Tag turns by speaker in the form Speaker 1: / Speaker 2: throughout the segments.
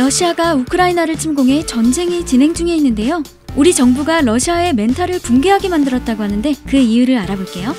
Speaker 1: 러시아가 우크라이나를 침공해 전쟁이 진행 중에 있는데요. 우리 정부가 러시아의 멘탈을 붕괴하게 만들었다고 하는데 그 이유를 알아볼게요.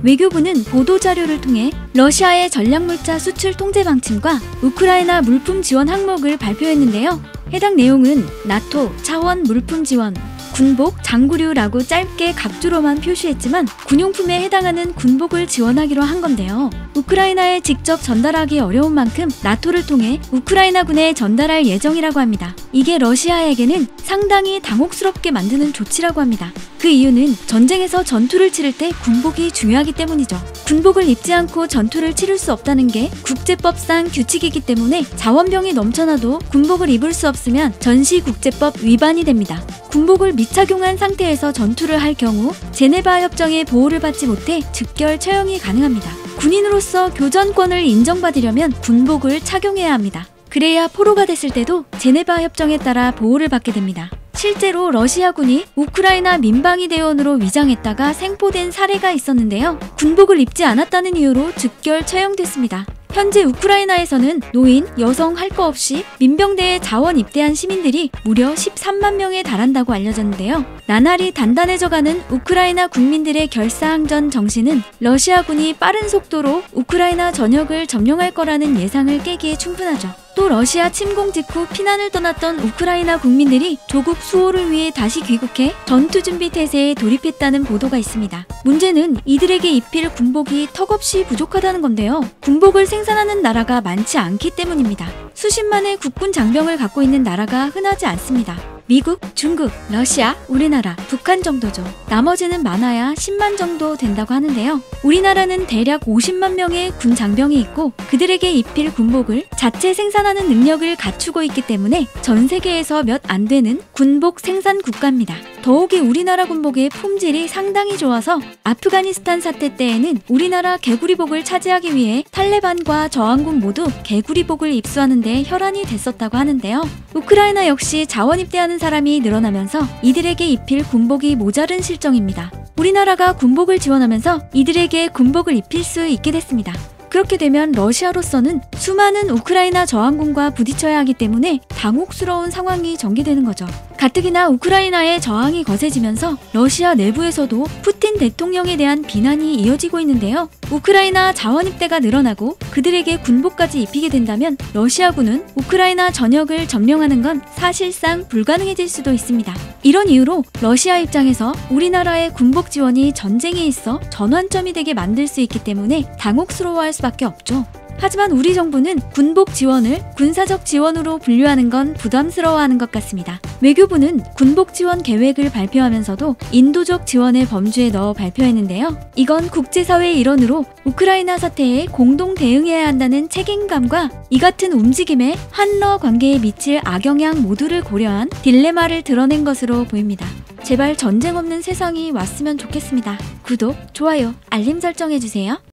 Speaker 1: 외교부는 보도자료를 통해 러시아의 전략물자 수출 통제 방침과 우크라이나 물품 지원 항목을 발표했는데요. 해당 내용은 나토, 차원 물품 지원, 군복, 장구류라고 짧게 각주로만 표시했지만 군용품에 해당하는 군복을 지원하기로 한 건데요. 우크라이나에 직접 전달하기 어려운 만큼 나토를 통해 우크라이나군에 전달할 예정이라고 합니다. 이게 러시아에게는 상당히 당혹스럽게 만드는 조치라고 합니다. 그 이유는 전쟁에서 전투를 치를 때 군복이 중요하기 때문이죠. 군복을 입지 않고 전투를 치를 수 없다는 게 국제법상 규칙이기 때문에 자원병이 넘쳐나도 군복을 입을 수 없으면 전시국제법 위반이 됩니다. 군복을 미착용한 상태에서 전투를 할 경우 제네바 협정의 보호를 받지 못해 즉결 처형이 가능합니다. 군인으로서 교전권을 인정받으려면 군복을 착용해야 합니다. 그래야 포로가 됐을 때도 제네바 협정에 따라 보호를 받게 됩니다. 실제로 러시아군이 우크라이나 민방위 대원으로 위장했다가 생포된 사례가 있었는데요. 군복을 입지 않았다는 이유로 즉결 처형됐습니다. 현재 우크라이나에서는 노인, 여성 할 거 없이 민병대에 자원 입대한 시민들이 무려 13만 명에 달한다고 알려졌는데요. 나날이 단단해져가는 우크라이나 국민들의 결사항전 정신은 러시아군이 빠른 속도로 우크라이나 전역을 점령할 거라는 예상을 깨기에 충분하죠. 또 러시아 침공 직후 피난을 떠났던 우크라이나 국민들이 조국 수호를 위해 다시 귀국해 전투준비 태세에 돌입했다는 보도가 있습니다. 문제는 이들에게 입힐 군복이 턱없이 부족하다는 건데요. 군복을 생산하는 나라가 많지 않기 때문입니다. 수십만의 국군 장병을 갖고 있는 나라가 흔하지 않습니다. 미국, 중국, 러시아, 우리나라, 북한 정도죠. 나머지는 많아야 10만 정도 된다고 하는데요. 우리나라는 대략 50만 명의 군 장병이 있고 그들에게 입힐 군복을 자체 생산하는 능력을 갖추고 있기 때문에 전 세계에서 몇 안 되는 군복 생산 국가입니다. 더욱이 우리나라 군복의 품질이 상당히 좋아서 아프가니스탄 사태 때에는 우리나라 개구리복을 차지하기 위해 탈레반과 저항군 모두 개구리복을 입수하는 데 혈안이 됐었다고 하는데요. 우크라이나 역시 자원 입대하는 사람이 늘어나면서 이들에게 입힐 군복이 모자른 실정입니다. 우리나라가 군복을 지원하면서 이들에게 군복을 입힐 수 있게 됐습니다. 그렇게 되면 러시아로서는 수많은 우크라이나 저항군과 부딪혀야 하기 때문에 당혹스러운 상황이 전개되는 거죠. 가뜩이나 우크라이나의 저항이 거세지면서 러시아 내부에서도 푸틴 대통령에 대한 비난이 이어지고 있는데요. 우크라이나 자원 입대가 늘어나고 그들에게 군복까지 입히게 된다면 러시아군은 우크라이나 전역을 점령하는 건 사실상 불가능해질 수도 있습니다. 이런 이유로 러시아 입장에서 우리나라의 군복 지원이 전쟁에 있어 전환점이 되게 만들 수 있기 때문에 당혹스러워할 수밖에 없죠. 하지만 우리 정부는 군복 지원을 군사적 지원으로 분류하는 건 부담스러워하는 것 같습니다. 외교부는 군복 지원 계획을 발표하면서도 인도적 지원의 범주에 넣어 발표했는데요. 이건 국제사회의 일원으로 우크라이나 사태에 공동 대응해야 한다는 책임감과 이 같은 움직임에 한러 관계에 미칠 악영향 모두를 고려한 딜레마를 드러낸 것으로 보입니다. 제발 전쟁 없는 세상이 왔으면 좋겠습니다. 구독, 좋아요, 알림 설정해주세요.